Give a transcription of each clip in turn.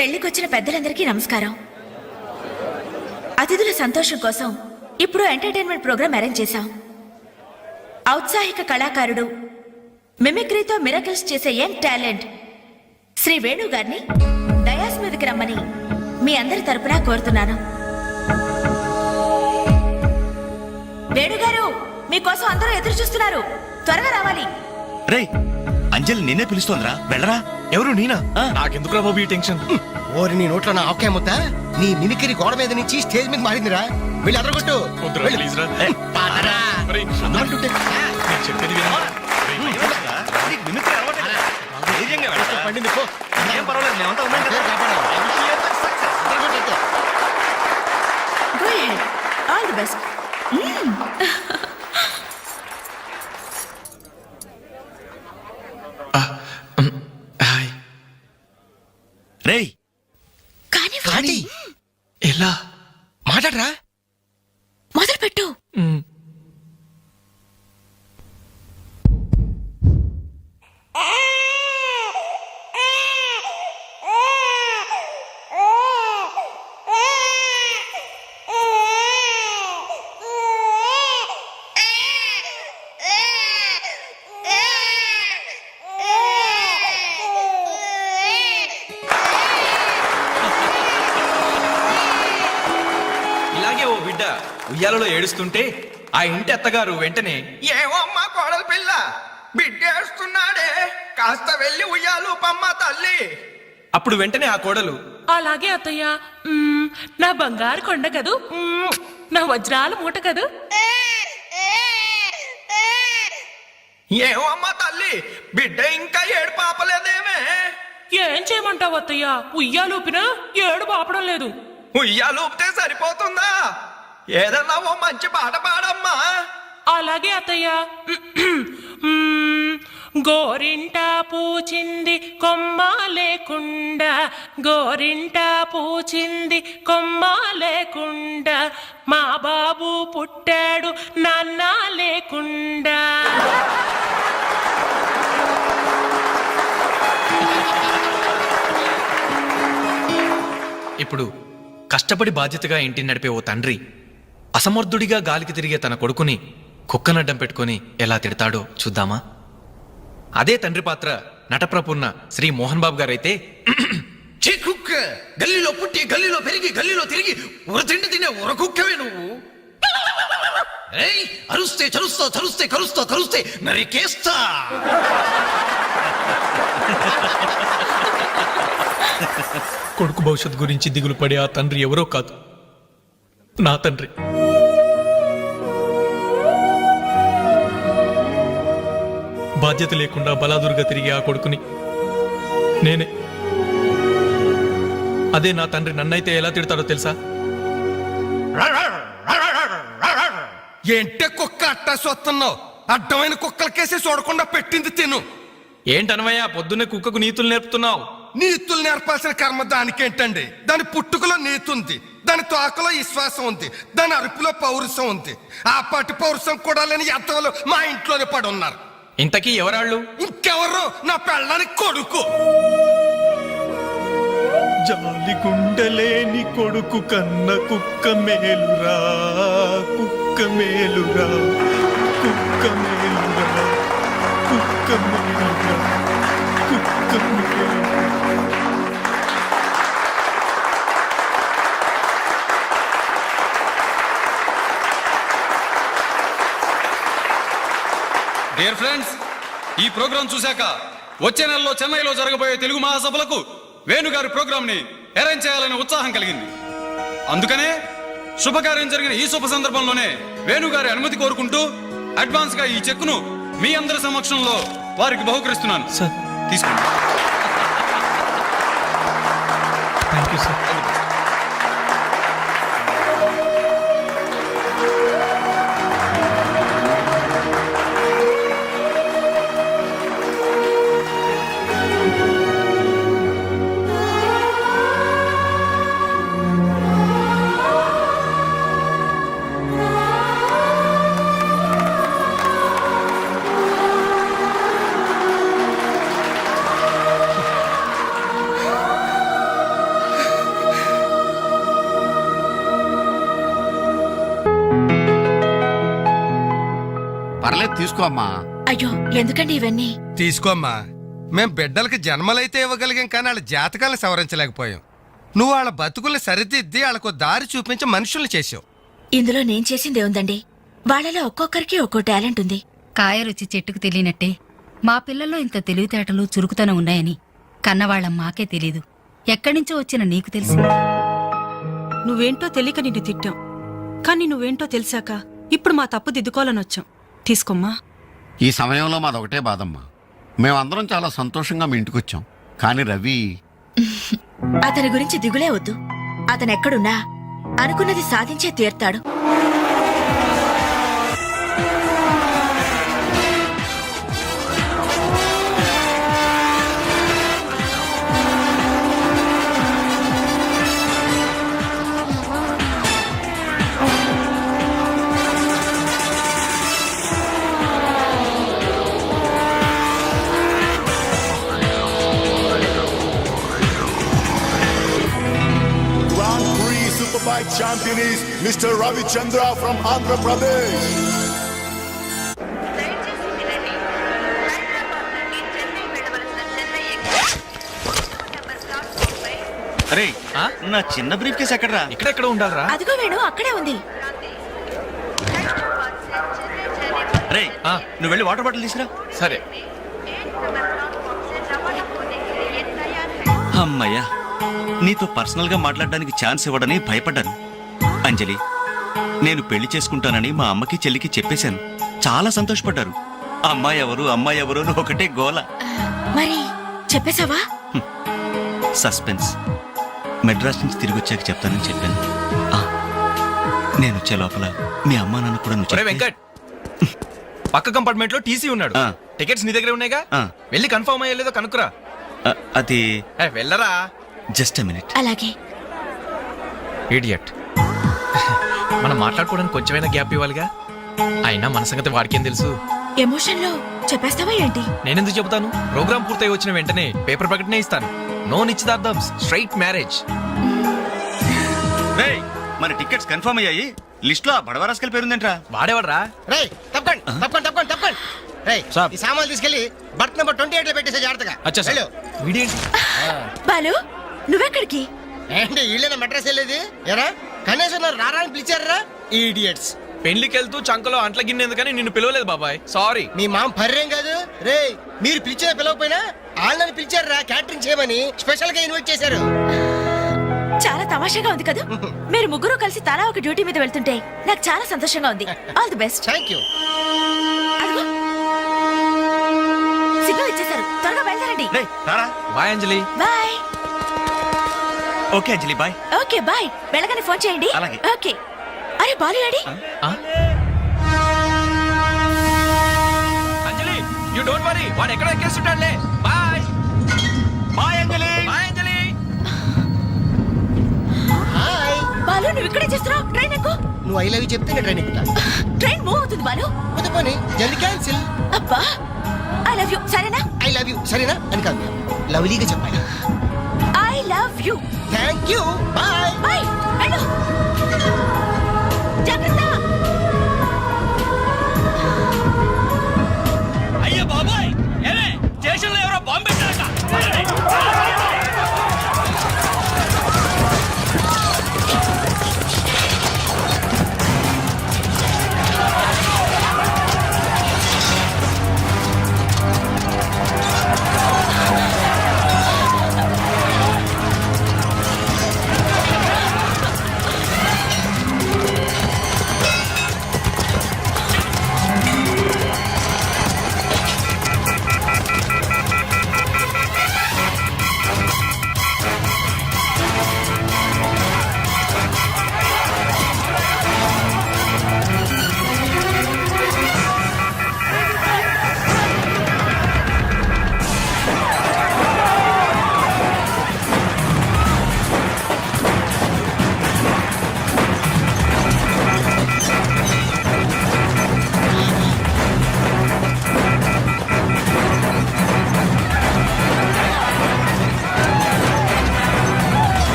పెళ్లికొచ్చిన పెద్దలందరికీ నమస్కారం. అతిథుల సంతోషం కోసం ఇప్పుడు ఎంటర్టైన్మెంట్ ప్రోగ్రాం అరేంజ్ చేశాం. ఔత్సాహిక కళాకారుడు, మిమిక్రీతో మిరకల్స్ చేసే యంగ్ టాలెంట్ శ్రీ వేణు గారిని డయాస్ మీదకి రమ్మని మీ అందరి తరపున కోరుతున్నాను. వేణుగారు, మీకోసం అందరూ ఎదురు చూస్తున్నారు, త్వరగా రావాలి. రే, అంజలి నిన్నే పిలుస్తోందిరా, వెళ్ళరా. ఎవరు నేనా? నాకెందుకురా బాబు ఈ టెన్షన్? ఓరి నీ నోట్లో నా ఆవకాయ ముద్ద నీ మిమిక్రీ గోడ మీద నుంచి స్టేజ్ మీద మారిందిరా. వెళ్ళి అదరగొట్టు. ప్లీజ్ రా. చెప్పేది పండింది పో. ఏం పర్వాలేదు, మేమంతా ఉన్నాం కదా. Go ahead. All the best. Hi. రేయ్, కానీ ఎలా మాట్లాడరా. మొదలుపెట్టు. ఇలాగే ఓ బిడ్డ ఉయ్యాలలో ఏడుస్తుంటే ఆ ఇంటి అత్తగారు వెంటనే, ఏమమ్మా కోడలు పిల్ల, బిడ్డేస్తున్నాడే, కాస్త వెళ్ళి ఉయ్యాలు పమ్మ తల్లి. అప్పుడు వెంటనే ఆ కోడలు, అలాగే అత్తయ్య, నా బంగారు కొండ కదూ, నా వజ్రాల మూట కదూ. ఏమమ్మా తల్లి, బిడ్డ ఇంకా ఏడు పాపలేదేమే. ఏం చేయమంటావు అత్తయ్య, ఉయ్యాలూపినా ఏడు పాపడం లేదు. ఉయ్యాలు ఊపితే సరిపోతుందా? ఏదన్నా ఓ మంచి పాట పాడమ్మా. అలాగే అత్తయ్య. గోరింట పూచింది కొమ్మ లేకుండా, గోరింట పూచింది కొమ్మ లేకుండా, మా బాబు పుట్టాడు నాన్న లేకుండా. ఇప్పుడు కష్టపడి బాధ్యతగా ఇంటిని నడిపే ఓ తండ్రి అసమర్థుడిగా గాలికి తిరిగే తన కొడుకుని కుక్కనడ్డం పెట్టుకుని ఎలా తిడతాడో చూద్దామా? అదే తండ్రి పాత్ర నటప్రపున్న శ్రీ మోహన్ బాబు గారైతే, ఛీ కుక్క, గల్లీలో పుట్టి గల్లీలో పెరిగి గల్లీలో తిరిగి ఉరతిండి తినే ఉరకుక్కవే నువ్వు. ఏయ్, అరుస్తే చరుస్తా, చరుస్తే కరుస్తా, కరుస్తే నరికేస్తా. కొడుకు భవిష్యత్ గురించి దిగులు పడే ఆ తండ్రి ఎవరో కాదు, నా తండ్రి. బాధ్యత లేకుండా బలాదురుగా తిరిగే ఆ కొడుకుని నేనే. అదే నా తండ్రి నన్నైతే ఎలా తిడతాడో తెలుసా? ఏంటే కుక్క అట్టా సొత్తున్నావు? అడ్డమైన కుక్కలకేసి చూడకుండా పెట్టింది తిను. ఏంటనవయ్యా పొద్దున్నే కుక్కకు నీతులు నేర్పుతున్నావు? నీతులు నేర్పాల్సిన కర్మ దానికేంటండి? దాని పుట్టుకలో నీతి ఉంది, దాని తోకలో విశ్వాసం ఉంది, దాని అరుపులో పౌరుషం ఉంది. ఆ పాటి పౌరుషం కూడా లేని ఎంతలో మా ఇంట్లోనే పడి ఉన్నారు. ఇంతకీ ఎవరాళ్ళు? ఇంకెవరు? నా పెళ్ళానికి కొడుకు. జాలి గుండలేని కొడుకు కన్న కుక్క మేలురా, కుక్క మేలురా, కుక్క మేలురా, కుక్క మేలురా, కుక్క మేలురా. డియర్ ఫ్రెండ్స్, ఈ ప్రోగ్రాం చూశాక వచ్చే నెలలో చెన్నైలో జరగబోయే తెలుగు మహాసభలకు వేణుగారి ప్రోగ్రాం ని అరేంజ్ చేయాలనే ఉత్సాహం కలిగింది. అందుకనే శుభకార్యం జరిగిన ఈ శుభ సందర్భంలోనే వేణుగారి అనుమతి కోరుకుంటూ అడ్వాన్స్ గా ఈ చెక్కును మీ అందరి సమక్షంలో వారికి బహుకరిస్తున్నాను. సార్, తీసుకోండి. Thank you sir. తీసుకో అమ్మా. అయ్యో ఎందుకండి ఇవన్నీ? తీసుకోమ్మా. మేం బిడ్డలకి జన్మలైతే ఇవ్వగలిగాం కానీ వాళ్ళ జాతకాలను సవరించలేకపోయాం. నువ్వు వాళ్ళ బతుకుల్ని సరిదిద్ది వాళ్ళకు దారి చూపించి మనుషుల్ని చేసావు. ఇందులో నేను చేసిందే ఉందండి. వాళ్ళలో ఒక్కొక్కరికి ఒక్కో టాలెంట్ ఉంది. కాయ రుచి చెట్టుకు తెలియనట్టే మా పిల్లల్లో ఇంత తెలివితేటలు చురుకుతనం ఉన్నాయని కన్నవాళ్ళం మాకే తెలీదు. ఎక్కడ్నుంచో వచ్చిన నీకు తెలుసు. నువ్వేంటో తెలియక నిన్ను తిట్టాం, కానీ నువ్వేంటో తెలిసాక ఇప్పుడు మా తప్పు దిద్దుకోవాలని వచ్చాం. తీసుకోమ్మా. ఈ సమయంలో మాదొకటే బాధమ్మా. మేమందరం చాలా సంతోషంగా మీ ఇంటికొచ్చాం. కానీ రవి అతని గురించి దిగులే వద్దు. అతనెక్కడున్నా అనుకున్నది సాధించే తీర్తాడు. Superbike champion is Mr. Ravi Chandra from Andhra Pradesh. అరే నా చిన్న బ్రీఫ్ కేసు ఎక్కడరా? ఇక్కడెక్కడ ఉండాలరా? అదిగో వేణు అక్కడే ఉంది. రే నువ్వు వెళ్ళి వాటర్ బాటిల్ తీసురా. సరే. అమ్మయ్యా, నీతో పర్సనల్ గా మాట్లాడడానికి ఛాన్స్ ఇవ్వడని భయపడ్డాను. అంజలి, నేను పెళ్లి చేసుకుంటానని మా అమ్మకి చెల్లికి చెప్పేశాను. చాలా సంతోషపడ్డారు. అమ్మాయి ఎవరు అని ఒకటే గోల. మరి చెప్పేశావా? సస్పెన్స్. మెడ్రాస్ నుంచి తిరిగి వచ్చాక చెప్తానని చెప్పాను. నేను వచ్చే లోపల మీ అమ్మా నాన్న కూడా నువ్వు వెంకట్, పక్క కంపార్ట్మెంట్ లో టీసీ ఉన్నాడు. టికెట్స్ నీ దగ్గర ఉన్నాయిగా, వెళ్ళి కన్ఫర్మ్ అయ్యలేదో కనుక్కురా. అది వెళ్ళరా. Just a minute. అలాగే. ఇడియట్. మనం మాట్లాడుకోవడానికి కొంచెమైనా గ్యాప్ ఇవ్వాలిగా. అయినా మన సంగతి వాడికేం తెలుసు. ఎమోషన్ లో చెప్పేస్తావా ఏంటి? నేనెందుకు చెబుతాను? ప్రోగ్రామ్ పూర్తయి వచ్చిన వెంటనే పేపర్ ప్రకటనే ఇస్తాను. నో నిశ్చితార్థం, స్ట్రైట్ మ్యారేజ్. మన టికెట్స్ కన్ఫర్మ్ అయ్యాయి. లిస్ట్ లో బడవరాస్కల్ పేరుందేంట్రా? వాడేవాడ్రా? రేయ్ తప్పకండి. రేయ్ ఈ సామాన్లు తీసుకెళ్లి బర్త్ నెంబర్ 28 లో పెట్టేసే జాగ్రత్తగా. అచ్చా వీడేంటి? బాలు నువ్వెక్కడికి? ఏంటి వీళ్ళైనా మెడ్రాస్ వెళ్ళేది? ఎరా కనీసం రారా అని పిలిచారా? ఈడియట్స్. పెళ్లికి వెళ్తూ చంకలో అంట్ల గిన్నెందుకని నిన్ను పిలవలేదు బాబాయ్, సారీ. మీ మామ పర్రేం కాదు. రేయ్ మీరు పిలిచినా పిలవకపోయినా వాళ్ళని పిలిచారా క్యాటరింగ్ చేయమని స్పెషల్ గా ఇన్వైట్ చేశారు. చాలా తమాషాగా ఉంది కదా. మీరు ముగ్గురు కలిసి తలా ఒక డ్యూటీ మీద వెళ్తుంటే నాకు చాలా సంతోషంగా ఉంది. All the best. Thank you. Signal ఇచ్చేశారు, త్వరగా బయలుదేరండి. Bye Anjali. Bye. Okay Anjali, bye. Okay bye. వెళ్ళగానే ఫోన్ చేయండి. అలాగే. ఓకే. అరే బాలు ఏడి? అంజలి యు డోంట్ వరీ, వాడు ఎక్కడ ఎక్కేస్తుంటాడులే. Bye bye Anjali. Bye Anjali. Hi Balu నువ్వు ఇక్కడే చేస్తున్నావు? ట్రైన్ ఎక్కు. నువ్వు ఐ లవ్ యూ చెప్తే నేను ట్రైన్ ఎక్కుతా. ట్రైన్ మూవ్ అవుతుంది బాలు. పోనీ జల్ది క్యాన్సిల్. అబ్బా ఐ లవ్ యూ. సరేనా? ఐ లవ్ యూ సరేనా అని కాదు, లవ్లీగా చెప్పాలి. I love you. Thank you. Bye bye. వెళ్ళు. జాగ్రత్త. అయ్యో బాబాయ్, ఏమే స్టేషన్ లో ఎవరో బాంబు పెట్టారట.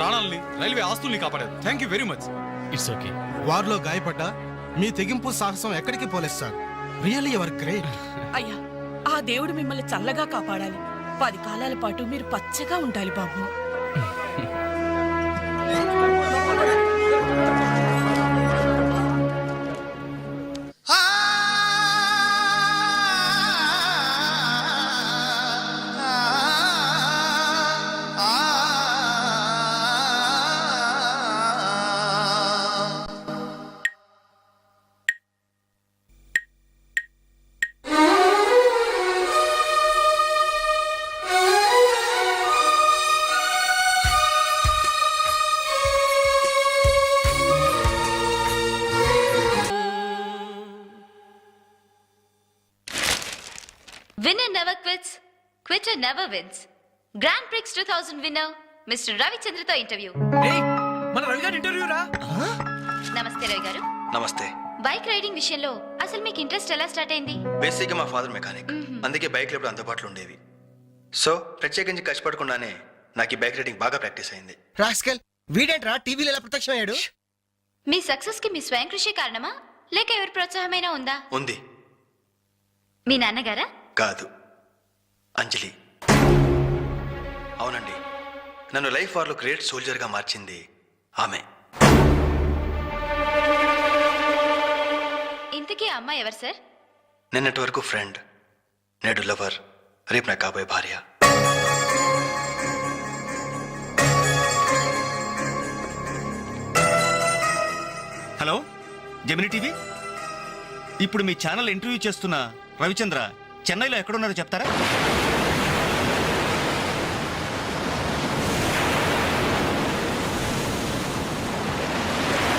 ప్రాణాలని రైల్వే ఆస్తుల్ని కాపాడారు. Thank you very much. It's okay. వారిలో గాయపడ్డా మీ తెగింపు సాహసం ఎక్కడికి పోలేదు సార్. Really ever great. అయ్యా ఆ దేవుడు మిమ్మల్ని చల్లగా కాపాడాలి. 10 కాలాల పాటు మీరు పచ్చగా ఉండాలి బాబు. Winner never quits, quitter never wins. Grand Prix 2000 winner, Mr. Ravichandra తో ఇంటర్వ్యూ. మన రవి గారి ఇంటర్వ్యూ రా. నమస్తే రవి గారు. నమస్తే. బైక్ రైడింగ్ విషయంలో అసలు మీకు ఇంట్రెస్ట్ ఎలా స్టార్ట్ అయింది? బేసిక్గా మా ఫాదర్ మెకానిక్, అందుకే బైక్లు ఎప్పుడు అందుబాటులో ఉండేవి. సో ప్రత్యేకించి కష్టపడకుండానే నాకు ఈ బైక్ రైడింగ్ బాగా ప్రాక్టీస్ అయింది. రాస్కల్ వీడేంట్రా టీవీలో ఎలా ప్రత్యక్షమయ్యాడు? మీ సక్సెస్ కి మీ స్వయం కృషి కారణమా లేక ఎవరి ప్రోత్సాహమైనా ఉందా? ఉంది. మీ నాన్నగారా? కాదు, అంజలి. అవునండి, నన్ను లైఫ్ వార్లో గ్రేట్ సోల్జర్గా మార్చింది ఆమె. ఇంతకీ ఆ అమ్మాయి ఎవరు సార్? నిన్నటి వరకు ఫ్రెండ్, నేడు లవర్, రేపు నా కాబోయే భార్య. హలో జెమిని టీవీ, ఇప్పుడు మీ ఛానల్ ఇంటర్వ్యూ చేస్తున్న రవిచంద్ర చెన్నైలో ఎక్కడున్నారో చెప్తారా?